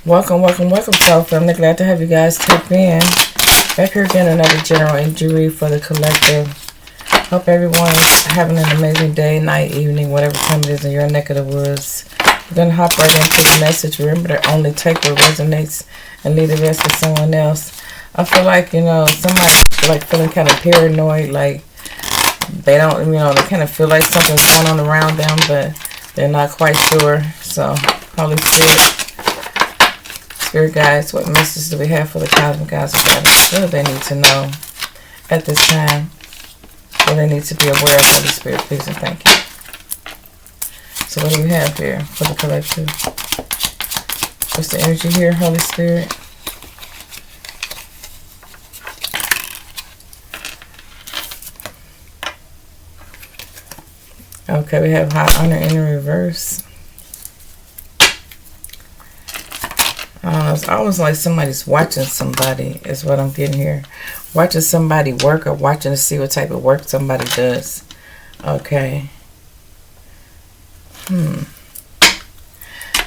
Welcome, welcome, welcome, Soul Family. Glad to have you guys tap in. Back here again, another general injury for the collective. Hope everyone's having an amazing day, night, evening, whatever time it is in your neck of the woods. We're going to hop right into the message. Remember to only take what resonates and leave the rest to someone else. I feel like, somebody like feeling kind of paranoid, like they don't, they kind of feel like something's going on around them, but they're not quite sure. So, Holy Spirit guides, what message do we have for the cosmic guides of guidance? What do they need to know at this time? What they need to be aware of, Holy Spirit, please and thank you. So what do you have here for the collective? What's the energy here, Holy Spirit? Okay, we have high honor in the reverse. It's almost like somebody's watching somebody is what I'm getting here. Watching somebody work or watching to see what type of work somebody does. Okay.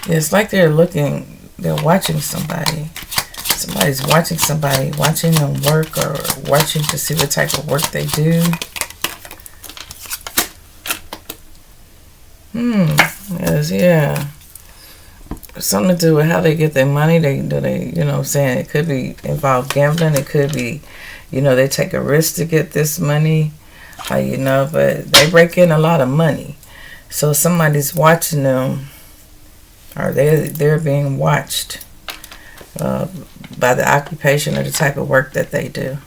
It's like they're watching somebody. Somebody's watching somebody, watching them work or watching to see what type of work they do. Yes, yeah. Something to do with how they get their money. They saying it could be involved gambling. It could be, they take a risk to get this money, but they break in a lot of money. So somebody's watching them, or they're being watched by the occupation or the type of work that they do.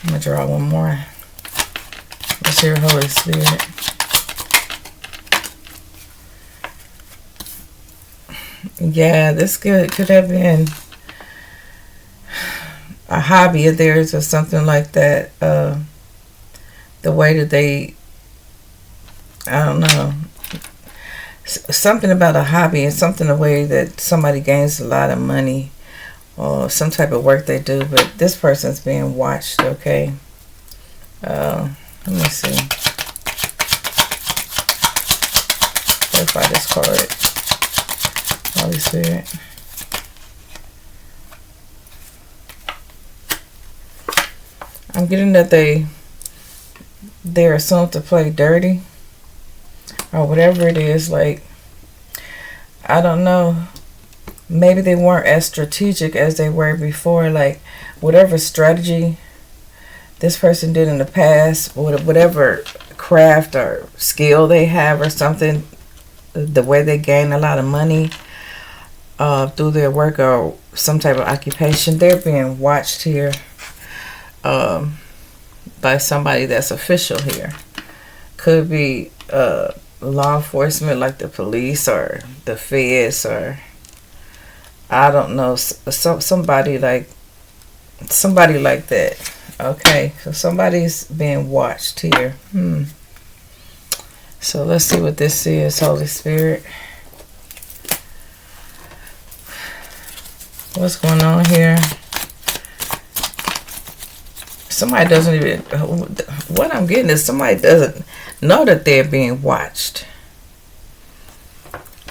I'm going to draw one more. Let's hear Holy Spirit. Yeah, this could have been a hobby of theirs or something like that. The way that they, I don't know, something about a hobby and something the way that somebody gains a lot of money or some type of work they do. But this person's being watched, okay? Let me see. Clarify this card. Holy Spirit. I'm getting that they're assumed to play dirty or whatever it is. Like, I don't know. Maybe they weren't as strategic as they were before. Like, whatever strategy this person did in the past, whatever craft or skill they have or something, the way they gain a lot of money through their work or some type of occupation, they're being watched here by somebody that's official here. Could be law enforcement like the police or the feds or I don't know, somebody like that. Okay, so somebody's being watched here. So let's see what this is, Holy Spirit. What's going on here? Somebody doesn't even, what I'm getting is somebody doesn't know that they're being watched.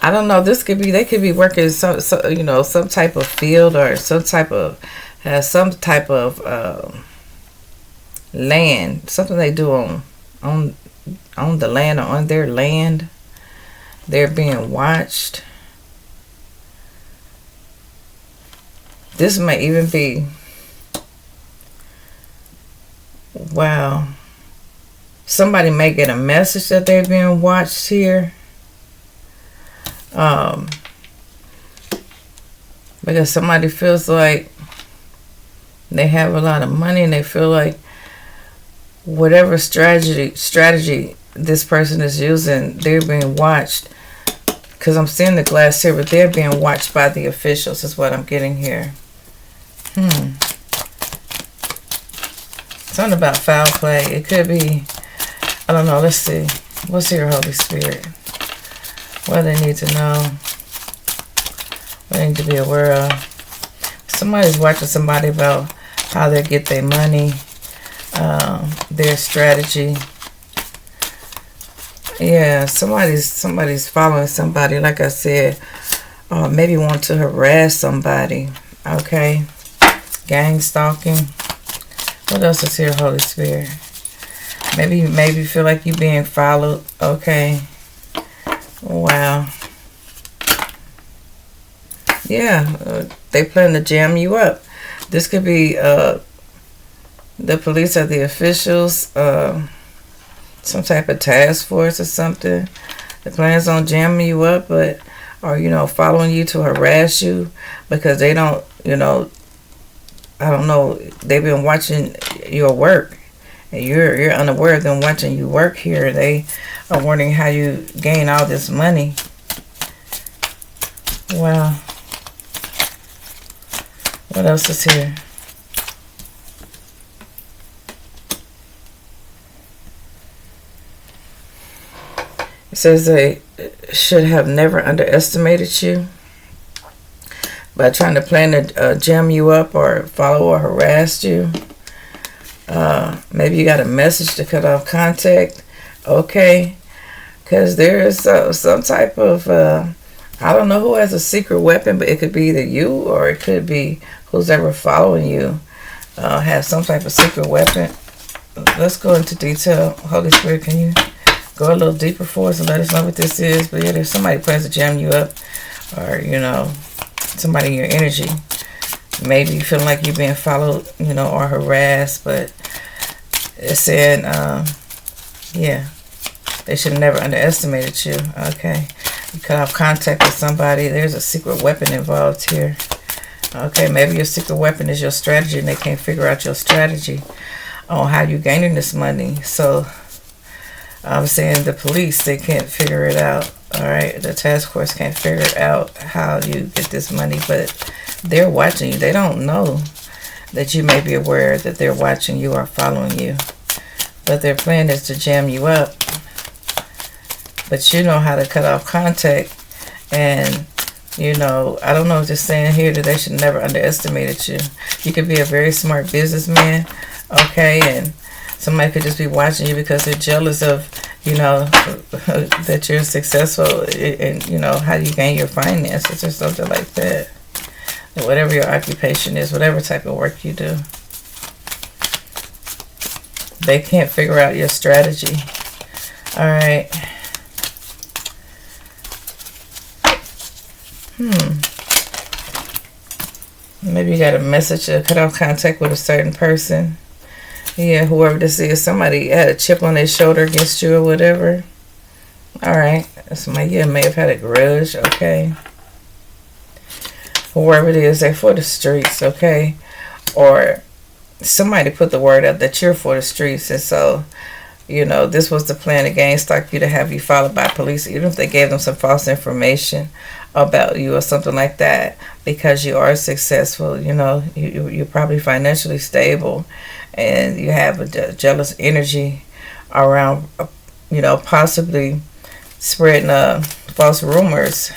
I don't know, they could be working some type of field or some type of land, something they do on the land or on their land. They're being watched. This may even be, wow, somebody may get a message that they're being watched here. Because somebody feels like they have a lot of money and they feel like whatever strategy this person is using, they're being watched. Because I'm seeing the glass here, but they're being watched by the officials is what I'm getting here. Something about foul play. It could be, I don't know. Let's see. What's here, Holy Spirit? What do they need to know? What they need to be aware of? Somebody's watching somebody about how they get their money, their strategy. Yeah, somebody's following somebody, like I said, or maybe want to harass somebody. Okay, gang stalking. What else is here, Holy Spirit? Maybe feel like you're being followed. Okay. Wow. Yeah, they plan to jam you up. This could be the police or the officials, some type of task force or something. The plan's on jamming you up, or following you to harass you because they don't, I don't know, they've been watching your work. And you're unaware of them watching you work here. They are wondering how you gain all this money. Wow. What else is here? It says they should have never underestimated you by trying to plan to jam you up or follow or harass you. Maybe you got a message to cut off contact. Okay. Because there is some type of, I don't know who has a secret weapon, but it could be either you or it could be who's ever following you have some type of secret weapon. Let's go into detail. Holy Spirit, can you go a little deeper for us and let us know what this is? But yeah, there's somebody plans to jam you up, or somebody in your energy. Maybe you feeling like you're being followed, or harassed, but it's saying, yeah, they should have never underestimated you. Okay, you cut off contact with somebody. There's a secret weapon involved here. Okay, maybe your secret weapon is your strategy, and they can't figure out your strategy on how you gaining this money. So I'm saying the police, they can't figure it out. All right, the task force can't figure out how you get this money, but they're watching you. They don't know that you may be aware that they're watching you or following you, but their plan is to jam you up. But you know how to cut off contact, and I don't know, just saying here that they should never underestimated you. You could be a very smart businessman, okay, and somebody could just be watching you because they're jealous of, that you're successful and, how you gain your finances or something like that. And whatever your occupation is, whatever type of work you do. They can't figure out your strategy. All right. Maybe you got a message to cut off contact with a certain person. Yeah, whoever this is, somebody had a chip on their shoulder against you or whatever. All right. Somebody may have had a grudge, okay. Whoever it is, they're for the streets, okay. Or somebody put the word out that you're for the streets, and so, this was the plan against like you to have you followed by police, even if they gave them some false information about you or something like that, because you are successful. You're probably financially stable, and you have a jealous energy around, possibly spreading false rumors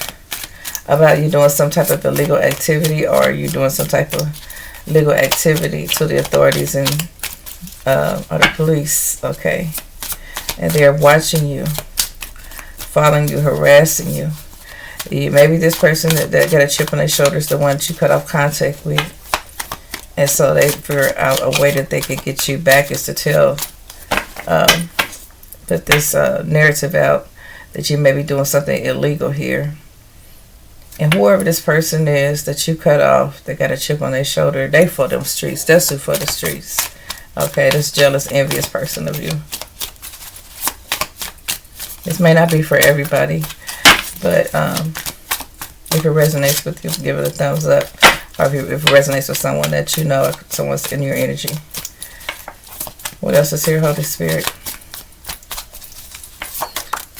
about you doing some type of illegal activity, or you doing some type of legal activity to the authorities and or the police, okay? And they're watching you, following you, harassing you. Maybe this person that got a chip on their shoulder is the one that you cut off contact with. And so they figure out a way that they could get you back is to put this narrative out that you may be doing something illegal here. And whoever this person is that you cut off, they got a chip on their shoulder, they for them streets. That's who for the streets. Okay, this jealous, envious person of you. This may not be for everybody, but if it resonates with you, give it a thumbs up. Or if it resonates with someone that you know, someone's in your energy. What else is here, Holy Spirit?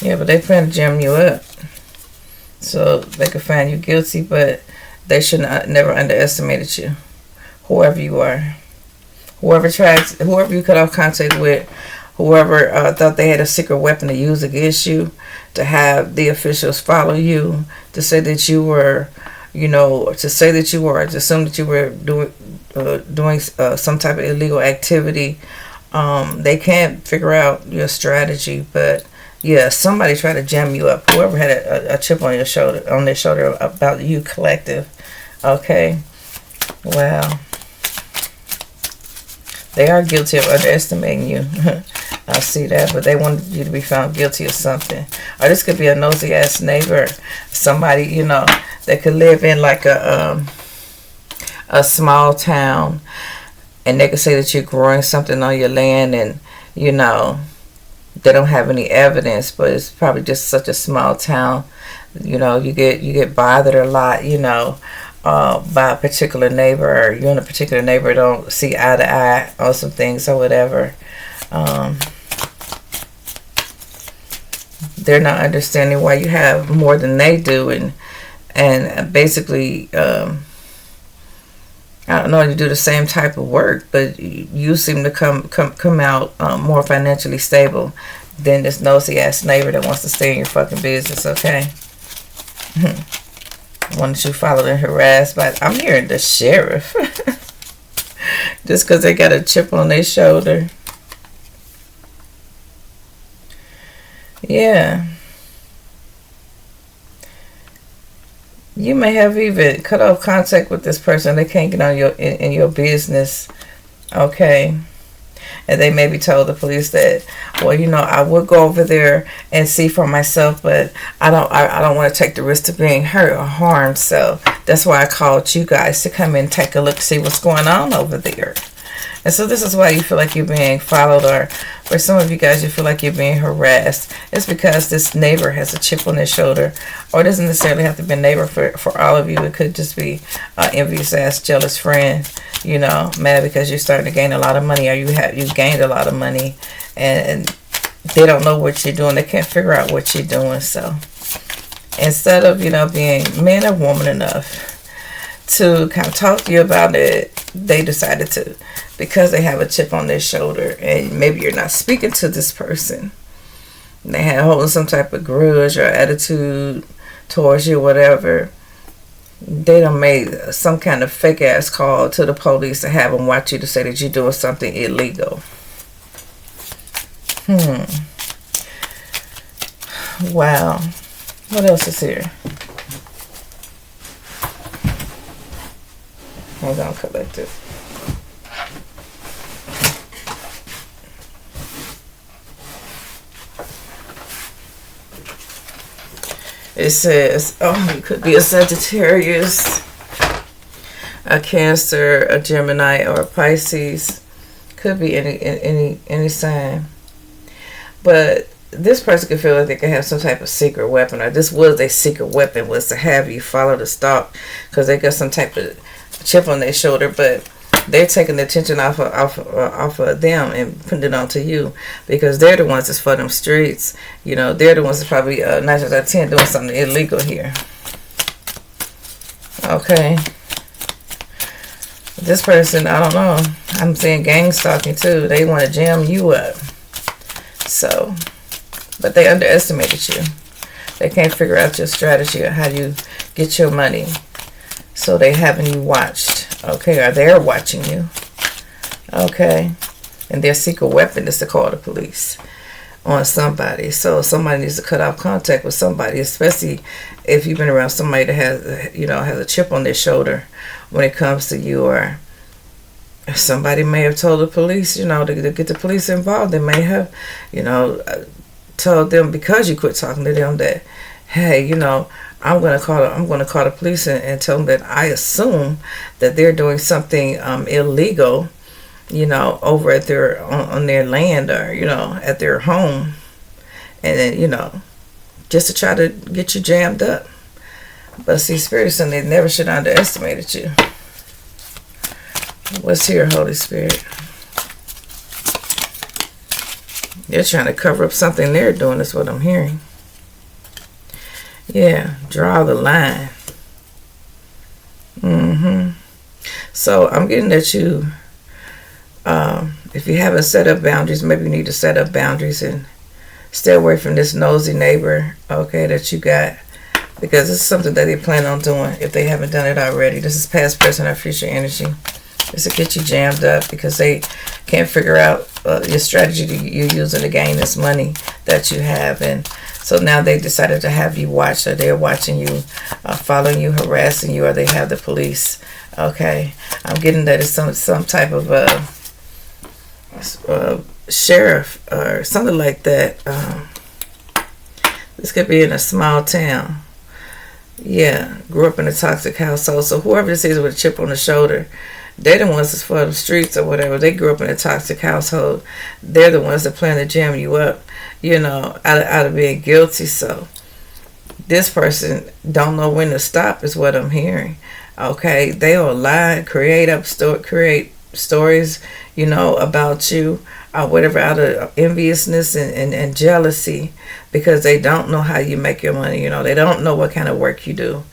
Yeah, but they plan to jam you up so they could find you guilty, but they should never underestimated you. Whoever you are, whoever you cut off contact with, whoever thought they had a secret weapon to use against you, to have the officials follow you, to say that you were, to assume that you were doing some type of illegal activity. They can't figure out your strategy, but Yeah, somebody tried to jam you up. Whoever had a chip on their shoulder about you collective. Okay. Well, they are guilty of underestimating you. I see that, but they wanted you to be found guilty of something. Or this could be a nosy ass neighbor, somebody, you know, that could live in like a small town, and they could say that you're growing something on your land, and you know they don't have any evidence, but it's probably just such a small town. You know, you get bothered a lot, you know, by a particular neighbor, or you and a particular neighbor don't see eye to eye on some things or whatever. They're not understanding why you have more than they do, and basically, I don't know, you do the same type of work, but you seem to come out more financially stable than this nosy ass neighbor that wants to stay in your fucking business. Okay. One that you followed and harassed by. I'm hearing the sheriff. Just because they got a chip on their shoulder. Yeah. You may have even cut off contact with this person. They can't get on in your business. Okay. And they maybe told the police that, well, you know, I would go over there and see for myself, but I don't want to take the risk of being hurt or harmed. So that's why I called you guys to come in and take a look, see what's going on over there. And so this is why you feel like you're being followed, or for some of you guys, you feel like you're being harassed. It's because this neighbor has a chip on their shoulder, or it doesn't necessarily have to be a neighbor for all of you. It could just be an envious ass, jealous friend, you know, mad because you're starting to gain a lot of money, or you've gained a lot of money, and they don't know what you're doing. They can't figure out what you're doing. So instead of, you know, being man or woman enough to kind of talk to you about it, they decided to, because they have a chip on their shoulder, and maybe you're not speaking to this person. They had holding some type of grudge or attitude towards you, whatever. They done made some kind of fake ass call to the police to have them watch you to say that you're doing something illegal. Wow. What else is here? Hold on, collective. It says, oh, it could be a Sagittarius, a Cancer, a Gemini, or a Pisces. Could be any sign. But this person could feel like they could have some type of secret weapon, or this was their secret weapon, was to have you follow the stalk, because they got some type of chip on their shoulder, but they're taking the attention off of them and putting it onto you, because they're the ones that's for them streets. You know, they're the ones that's probably 9 times out of 10 doing something illegal here. Okay. This person, I don't know. I'm saying gang stalking too. They want to jam you up. So, but they underestimated you. They can't figure out your strategy or how you get your money. So they having you watched. Okay, or they're watching you. Okay. And their secret weapon is to call the police on somebody. So somebody needs to cut off contact with somebody, especially if you've been around somebody that has, you know, has a chip on their shoulder when it comes to you. Or somebody may have told the police, you know, to get the police involved. They may have, you know, told them, because you quit talking to them, that, hey, you know, I'm gonna call the police and tell them that I assume that they're doing something illegal, you know, over at their on their land, or, you know, at their home, and then, you know, just to try to get you jammed up. But see, Spirit saying they never should have underestimated you. What's here, Holy Spirit? They're trying to cover up something they're doing. That's what I'm hearing. Yeah, draw the line. So I'm getting that you, if you haven't set up boundaries, maybe you need to set up boundaries and stay away from this nosy neighbor, okay, that you got, because this is something that they plan on doing if they haven't done it already. This is past, present, or future energy. This will get you jammed up because they can't figure out your strategy you're using to gain this money that you have. And so now they decided to have you watch, or they're watching you, following you, harassing you, or they have the police. Okay, I'm getting that it's some type of sheriff or something like that. This could be in a small town. Yeah, grew up in a toxic household. So whoever this is with a chip on the shoulder, they're the ones that's for the streets or whatever. They grew up in a toxic household. They're the ones that plan to jam you up, out of being guilty. So this person don't know when to stop is what I'm hearing. Okay, they'll lie, create stories, about you or whatever out of enviousness and jealousy, because they don't know how you make your money. They don't know what kind of work you do.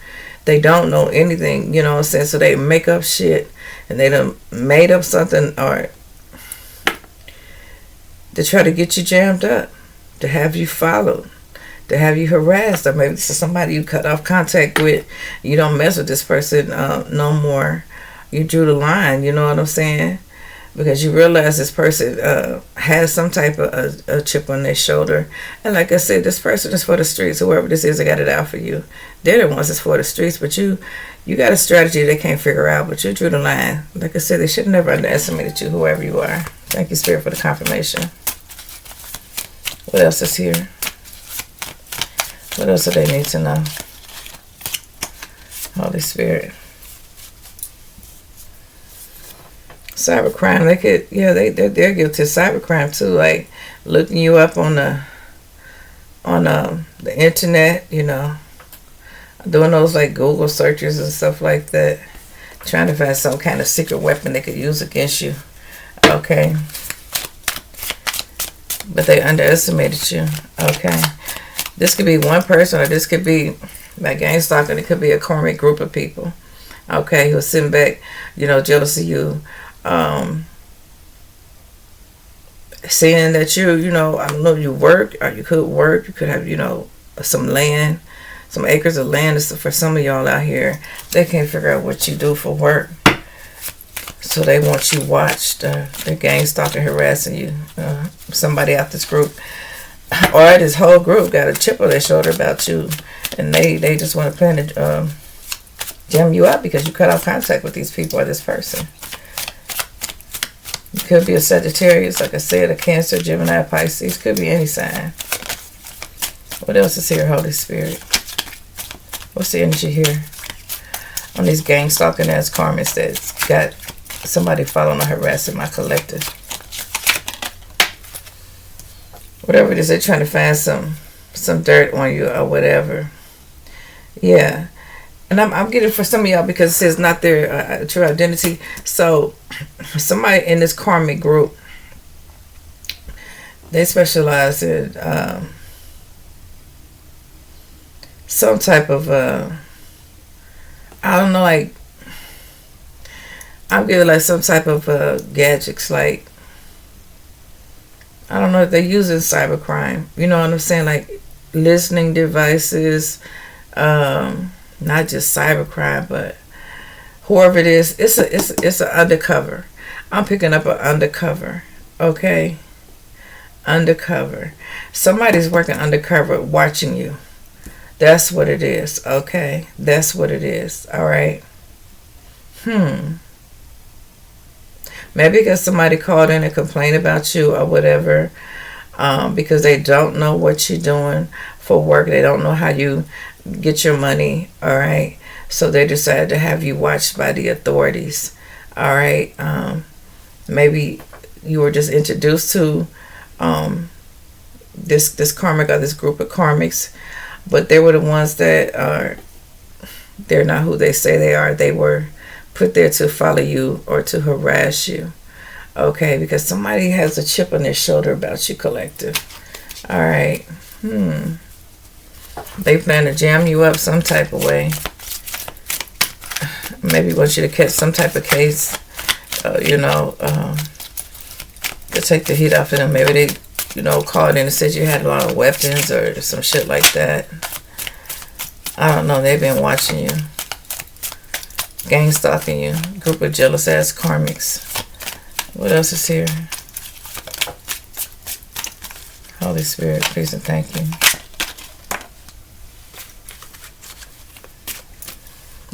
They don't know anything, what I'm saying? So they make up shit, and they done made up something or to try to get you jammed up, to have you followed, to have you harassed, or maybe this is somebody you cut off contact with. You don't mess with this person no more. You drew the line, you know what I'm saying? Because you realize this person has some type of a chip on their shoulder. And like I said, this person is for the streets. Whoever this is, they got it out for you. They're the ones that's for the streets. But you got a strategy they can't figure out, but you drew the line. Like I said, they should have never underestimated you, whoever you are. Thank you, Spirit, for the confirmation. What else is here? What else do they need to know? Holy Spirit. Cybercrime, they're guilty of cybercrime too, like looking you up on the internet, doing those like Google searches and stuff like that, trying to find some kind of secret weapon they could use against you. Okay, but they underestimated you. Okay, this could be one person, or this could be like gang stalking. It could be a karmic group of people. Okay, who's sitting back, jealous of you. Saying that I don't know, you work, or you could work, you could have, some land, some acres of land. For some of y'all out here, they can't figure out what you do for work, so they want you watched. They're gang stalking, harassing you. Somebody out this group, or this whole group, got a chip on their shoulder about you, and they just want to plan to jam you up because you cut off contact with these people or this person. It could be a Sagittarius, like I said, a Cancer, Gemini, Pisces. Could be any sign. What else is here, Holy Spirit? What's the energy here on these gang stalking ass karmics that's got somebody following or harassing my collective? Whatever it is, they're trying to find some dirt on you or whatever. Yeah. And I'm getting for some of y'all because it says not their true identity. So somebody in this karmic group, they specialize in some type of, I don't know, like, I'm getting like some type of gadgets, like, I don't know if they're using cybercrime. You know what I'm saying? Like listening devices, not just cybercrime, but whoever it is, it's an undercover. I'm picking up an undercover. Okay, undercover. Somebody's working undercover, watching you. That's what it is. Okay, that's what it is. All right. Maybe because somebody called in and complained about you or whatever, because they don't know what you're doing for work. They don't know how you get your money. All right. So they decided to have you watched by the authorities. All right. Maybe you were just introduced to this karmic or this group of karmics, but they were the ones that they're not who they say they are. They were put there to follow you or to harass you. Okay, because somebody has a chip on their shoulder about you, collective. All right. They plan to jam you up some type of way. Maybe want you to catch some type of case, to take the heat off of them. Maybe they, called in and said you had a lot of weapons or some shit like that. I don't know. They've been watching you. gang stalking you. Group of jealous ass karmics. What else is here? Holy Spirit, please and thank you.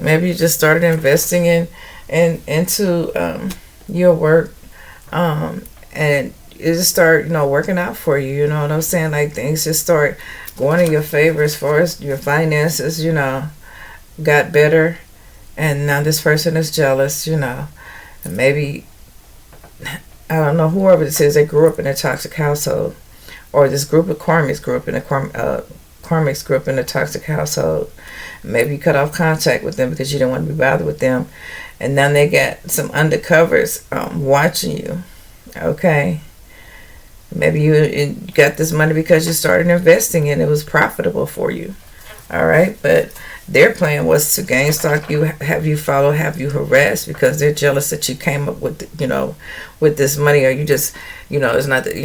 Maybe you just started investing into your work, and it just start, working out for you. You know what I'm saying? Like, things just start going in your favor as far as your finances. Got better, and now this person is jealous. And maybe, I don't know, whoever this is, they grew up in a toxic household, or this group of karmics grew up in a toxic household. Maybe you cut off contact with them because you didn't want to be bothered with them, and now they got some undercovers watching you. Okay, maybe you got this money because you started investing and it was profitable for you. All right, but their plan was to gang stalk you, have you follow, have you harass, because they're jealous that you came up with with this money, or you just it's not that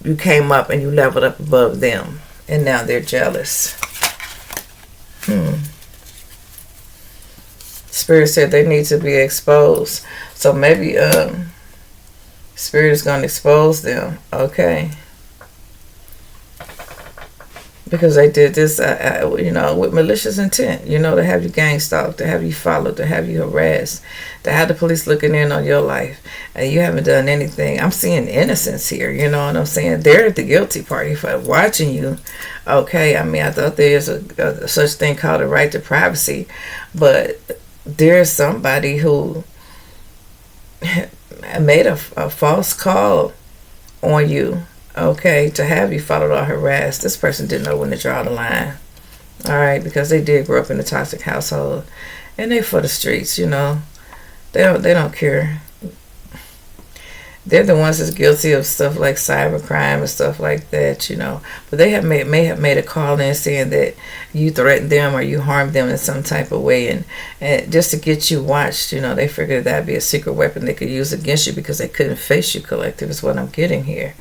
you came up and you leveled up above them, and now they're jealous. Spirit said they need to be exposed. So maybe Spirit is going to expose them. Okay. Because they did this, with malicious intent. To have you gang stalked, to have you followed, to have you harassed, to have the police looking in on your life, and you haven't done anything. I'm seeing innocence here. You know what I'm saying? They're the guilty party for watching you. Okay, I mean, I thought there's a such thing called a right to privacy, but there's somebody who made a false call on you. Okay, to have you followed or harassed. This person didn't know when to draw the line. All right, because they did grow up in a toxic household, and they for the streets. They don't care. They're the ones that's guilty of stuff like cybercrime and stuff like that. But they may have made a call in saying that you threatened them or you harmed them in some type of way, and just to get you watched. They figured that'd be a secret weapon they could use against you because they couldn't face you, collective, is what I'm getting here.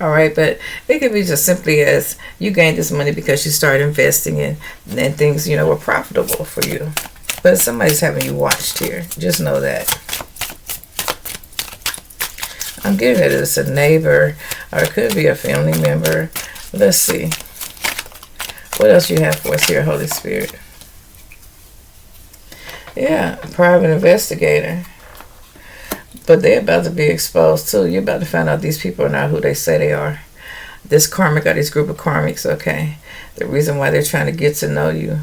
All right, but it could be just simply as you gained this money because you started investing in, and things, were profitable for you. But somebody's having you watched here. Just know that. I'm getting that it's a neighbor, or it could be a family member. Let's see. What else you have for us here, Holy Spirit? Yeah, private investigator. But they're about to be exposed too. You're about to find out these people are not who they say they are. This karmic, or this group of karmics, okay? The reason why they're trying to get to know you,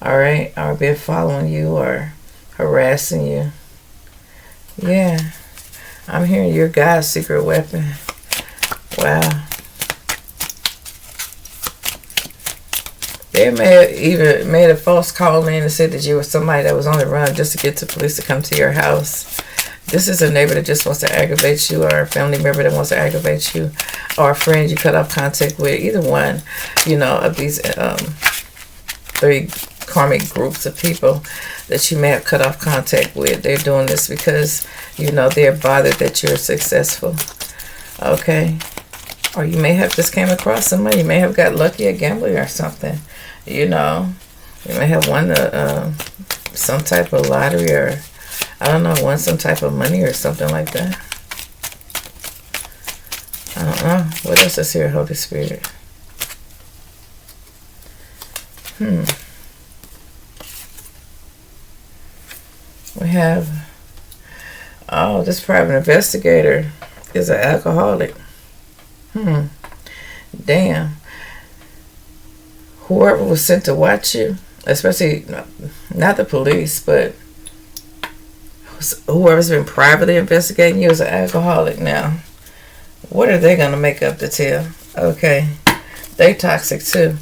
all right? Or been following you or harassing you. Yeah. I'm hearing your God's secret weapon. Wow. They may have even made a false call in and said that you were somebody that was on the run just to get the police to come to your house. This is a neighbor that just wants to aggravate you, or a family member that wants to aggravate you, or a friend you cut off contact with. Either one, of these three karmic groups of people that you may have cut off contact with. They're doing this because, they're bothered that you're successful. Okay? Or you may have just came across somebody. You may have got lucky at gambling or something. You may have won some type of lottery, or I don't know, won some type of money or something like that. I don't know. What else is here, Holy Spirit? We have, this private investigator is an alcoholic. Damn. Whoever was sent to watch you, especially not the police, but whoever's been privately investigating you is an alcoholic now. What are they going to make up to tell? Okay. They toxic too.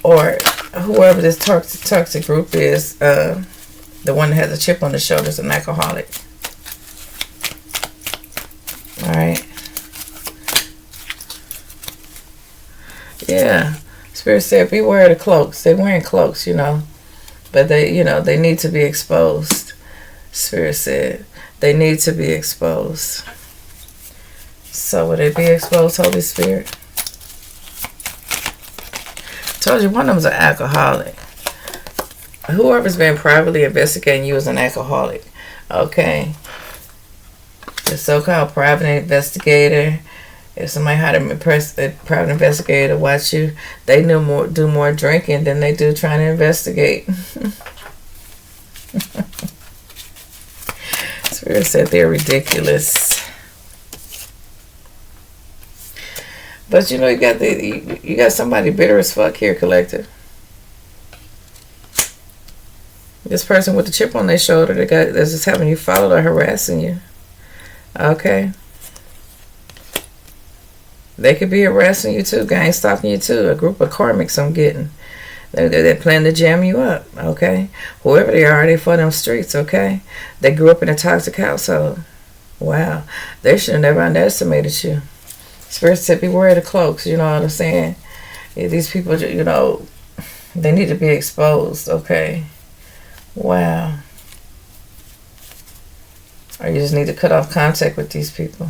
Or whoever this toxic group is, the one that has a chip on the shoulder is an alcoholic. Alright. Yeah. Spirit said, beware of the cloaks. They're wearing cloaks, But they need to be exposed. Spirit said, they need to be exposed. So will they be exposed, Holy Spirit? Told you one of them's an alcoholic. whoever's been privately investigating you is an alcoholic. Okay. The so-called private investigator, if somebody had a private investigator to watch you, they do more drinking than they do trying to investigate. Spirit said they're ridiculous. But you know, you got somebody bitter as fuck here, collective. This person with the chip on their shoulder that's just having you followed or harassing you. Okay. They could be harassing you too, gang stalking you too. A group of karmics I'm getting. They're planning to jam you up, okay? Whoever they are, they for them streets, okay? They grew up in a toxic household. Wow. They should have never underestimated you. Spirit said, beware of the cloaks, you know what I'm saying? Yeah, these people, you know, they need to be exposed, okay? Wow. Or you just need to cut off contact with these people.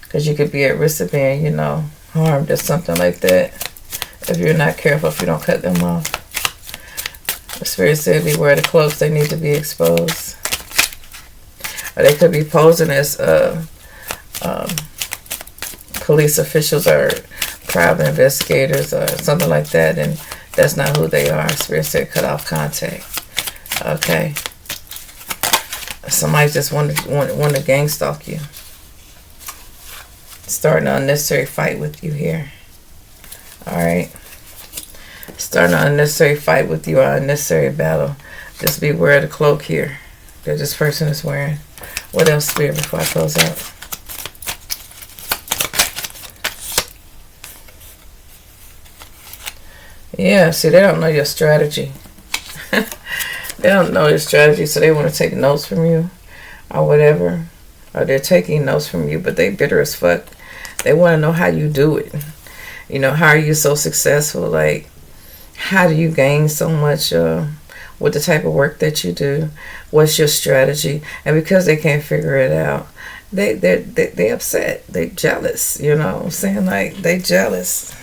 Because you could be at risk of being, you know, harmed or something like that. If you're not careful, if you don't cut them off. The Spirit said, beware of the cloaks, they need to be exposed. Or they could be posing as police officials or private investigators or something like that, and that's not who they are. Spirit said cut off contact. Okay. Somebody just want to gang stalk you. Starting an unnecessary fight with you here. Alright. Starting an unnecessary fight with you, or unnecessary battle. Just beware of the cloak here that this person is wearing. What else, Spirit, before I close out? Yeah, see, they don't know your strategy. They don't know your strategy, so they want to take notes from you or whatever. Or they're taking notes from you, but they bitter as fuck. They want to know how you do it. You know, how are you so successful? Like, how do you gain so much with the type of work that you do? What's your strategy? And because they can't figure it out, they upset. They jealous. You know what I'm saying? Like, they jealous.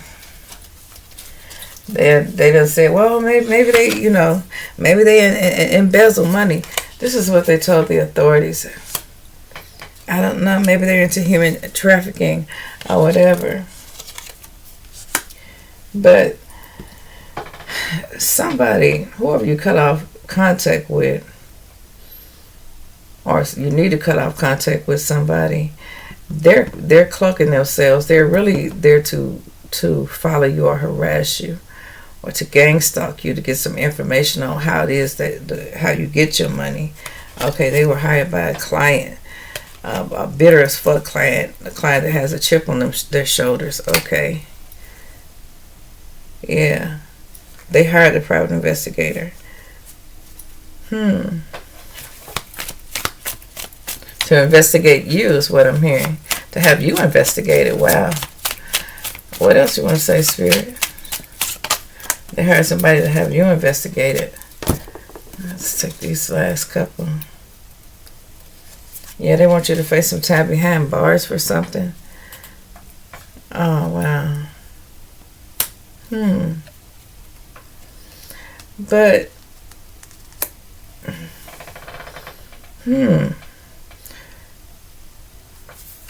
They done say, well, maybe they, you know, maybe they embezzle money. This is what they told the authorities. I don't know. Maybe they're into human trafficking or whatever. But somebody, whoever you cut off contact with, or you need to cut off contact with somebody, they're cloaking themselves. They're really there to follow you or harass you, or to gang stalk you to get some information on how it is that how you get your money. Okay, they were hired by a client, a bitter as fuck client, a client that has a chip on their shoulders. Okay, yeah, they hired a private investigator. To investigate you is what I'm hearing. To have you investigated. Wow. What else you want to say, Spirit? They hired somebody to have you investigated. Let's take these last couple. Yeah, they want you to face some time behind bars for something. Oh, wow. But,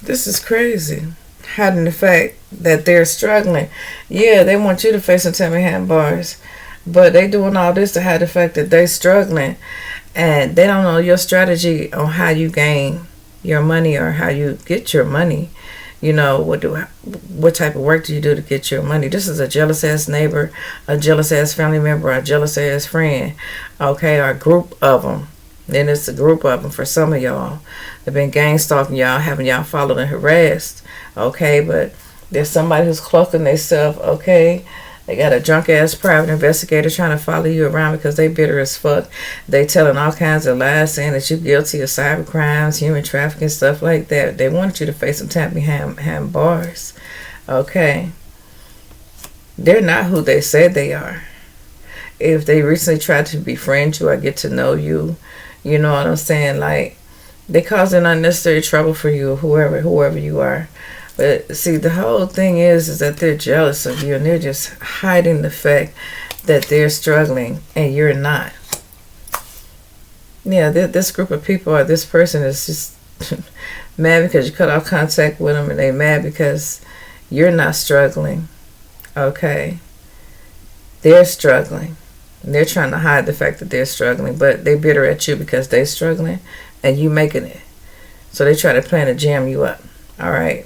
this is crazy. Hiding the fact that they're struggling. Yeah, they want you to face some time behind bars. But they doing all this to hide the fact that they're struggling. And they don't know your strategy on how you gain your money or how you get your money. You know, what type of work do you do to get your money? This is a jealous ass neighbor, a jealous ass family member, a jealous ass friend, okay, or a group of them. Then it's a group of them for some of y'all. They've been gang stalking y'all, having y'all followed and harassed, okay, but there's somebody who's cloaking themselves, okay. They got a drunk ass private investigator trying to follow you around because they bitter as fuck. They telling all kinds of lies, saying that you're guilty of cyber crimes, human trafficking, stuff like that. They want you to face some time behind bars. Okay. They're not who they said they are. If they recently tried to befriend you or get to know you, you know what I'm saying? Like, they causing unnecessary trouble for you, whoever you are. But see, the whole thing is that they're jealous of you, and they're just hiding the fact that they're struggling and you're not. Yeah, this group of people or this person is just mad because you cut off contact with them, and they mad because you're not struggling. Okay, they're struggling. And they're trying to hide the fact that they're struggling, but they're bitter at you because they're struggling and you making it. So they try to plan to jam you up. All right,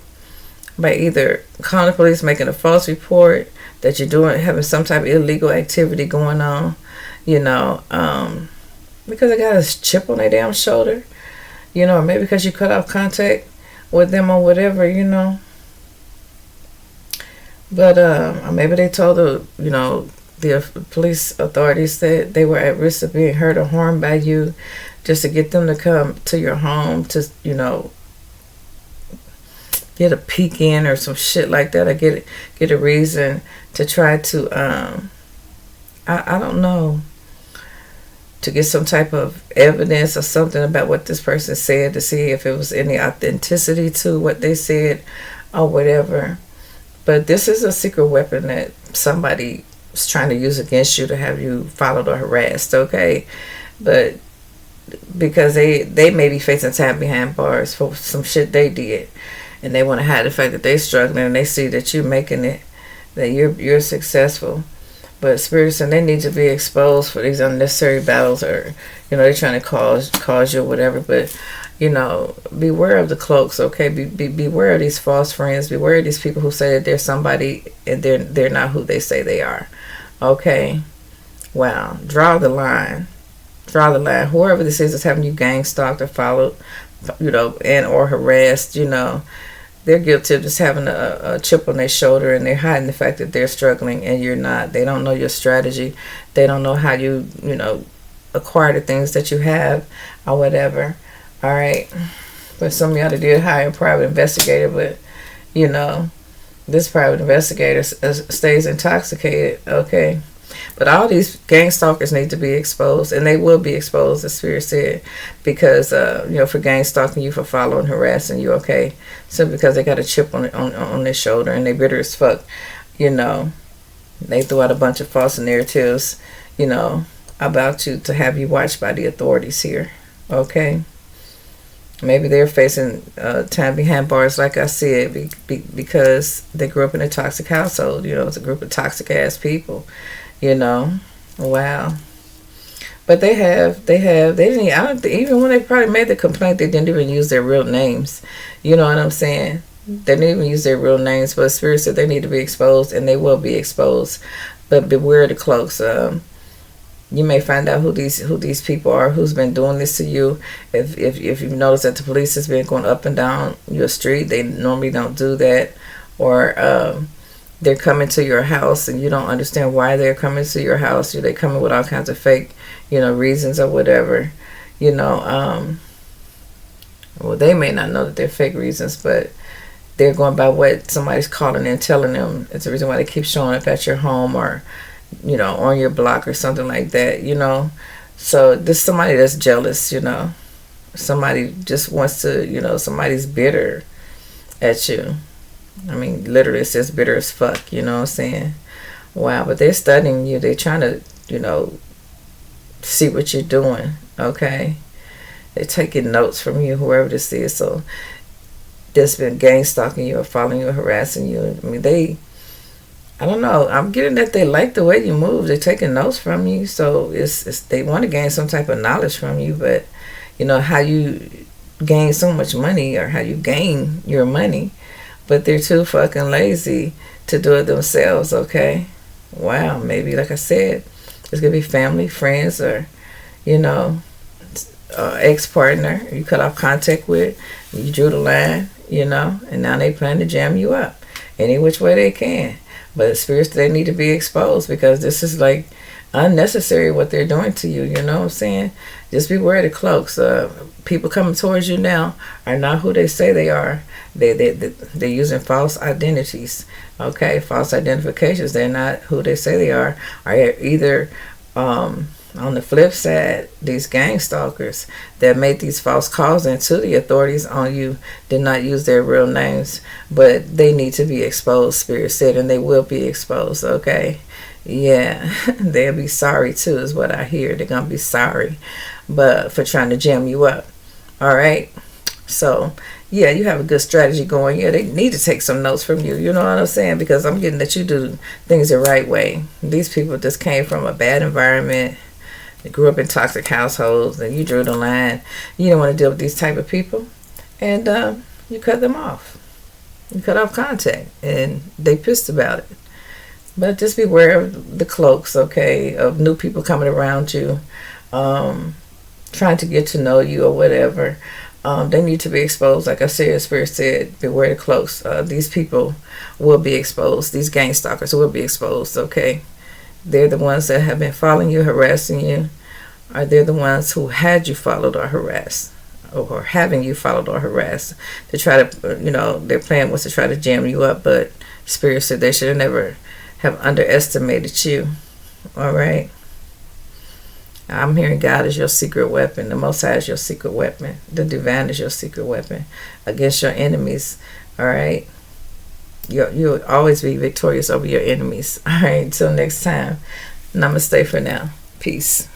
by either calling the police, making a false report that you're doing, having some type of illegal activity going on, you know, because they got a chip on their damn shoulder, you know, or maybe because you cut off contact with them or whatever, you know. But maybe they told the, you know, the police authorities that they were at risk of being hurt or harmed by you, just to get them to come to your home to, you know, get a peek in or some shit like that, or get a reason to try to I don't know, to get some type of evidence or something about what this person said, to see if it was any authenticity to what they said or whatever. But this is a secret weapon that somebody is trying to use against you to have you followed or harassed, okay? But because they may be facing time behind bars for some shit they did, and they want to hide the fact that they're struggling, and they see that you're making it, that you're successful. But spirits, and they need to be exposed for these unnecessary battles, or, you know, they're trying to cause you or whatever. But, you know, beware of the cloaks, okay? Beware of these false friends. Beware of these people who say that they're somebody and they're not who they say they are, okay? Wow. Draw the line. Draw the line. Whoever this is that's having you gang stalked or followed, you know, and or harassed, you know, they're guilty of just having a chip on their shoulder, and they're hiding the fact that they're struggling and you're not. They don't know your strategy. They don't know how you know, acquire the things that you have or whatever. All right. But some of y'all did hire a private investigator, but, you know, this private investigator stays intoxicated, okay? But all these gang stalkers need to be exposed, and they will be exposed, as Spirit said, because, you know, for gang stalking you, for following, harassing you, okay? Simply because they got a chip on their shoulder and they bitter as fuck, you know. They threw out a bunch of false narratives, you know, about you to have you watched by the authorities here, okay? Maybe they're facing time behind bars, like I said, because they grew up in a toxic household. You know, it's a group of toxic ass people. You know, wow. But they didn't. I don't think, even when they probably made the complaint, they didn't even use their real names. You know what I'm saying? They didn't even use their real names. But Spirit said they need to be exposed, and they will be exposed. But beware the cloaks. You may find out who these people are, who's been doing this to you. If you've noticed that the police has been going up and down your street, they normally don't do that. Or they're coming to your house and you don't understand why they're coming to your house. They coming with all kinds of fake, you know, reasons or whatever. You know, well, they may not know that they're fake reasons, but they're going by what somebody's calling and telling them. It's the reason why they keep showing up at your home, or, you know, on your block or something like that, you know. So this is somebody that's jealous, you know. Somebody just wants to, you know, somebody's bitter at you. I mean, literally it says bitter as fuck, you know what I'm saying? Wow, but they're studying you. They're trying to, you know, see what you're doing, okay? They're taking notes from you, whoever this is. So that's been gang stalking you or following you or harassing you. I mean, I don't know. I'm getting that they like the way you move. They're taking notes from you. So it's they want to gain some type of knowledge from you. But, you know, how you gain so much money, or how you gain your money. But they're too fucking lazy to do it themselves, okay? Wow, maybe, like I said, it's going to be family, friends, or, you know, ex-partner you cut off contact with. You drew the line, you know, and now they plan to jam you up any which way they can. But the spirits, they need to be exposed, because this is like unnecessary what they're doing to you. You know what I'm saying? Just beware of the cloaks. People coming towards you now are not who they say they are. They're using false identities. Okay, false identifications. They're not who they say they are. Either On the flip side, these gang stalkers that made these false calls into the authorities on you did not use their real names, but they need to be exposed, Spirit said, and they will be exposed, okay? Yeah, they'll be sorry too, is what I hear. They're going to be sorry, but for trying to jam you up, all right? So, yeah, you have a good strategy going. Yeah, they need to take some notes from you. You know what I'm saying? Because I'm getting that you do things the right way. These people just came from a bad environment. They grew up in toxic households, and you drew the line. You don't want to deal with these type of people, and you cut them off. You cut off contact, and they pissed about it. But just beware of the cloaks, okay, of new people coming around you, trying to get to know you or whatever. They need to be exposed. Like I said, Spirit said, beware the cloaks. These people will be exposed. These gang stalkers will be exposed, okay? They're the ones that have been following you, harassing you, or they're the ones who had you followed or harassed, or having you followed or harassed to try to, their plan was to try to jam you up, but Spirit said they should have never have underestimated you, all right? I'm hearing God is your secret weapon. The Most High is your secret weapon. The Divine is your secret weapon against your enemies, all right? You'll always be victorious over your enemies. All right, until next time. Namaste for now. Peace.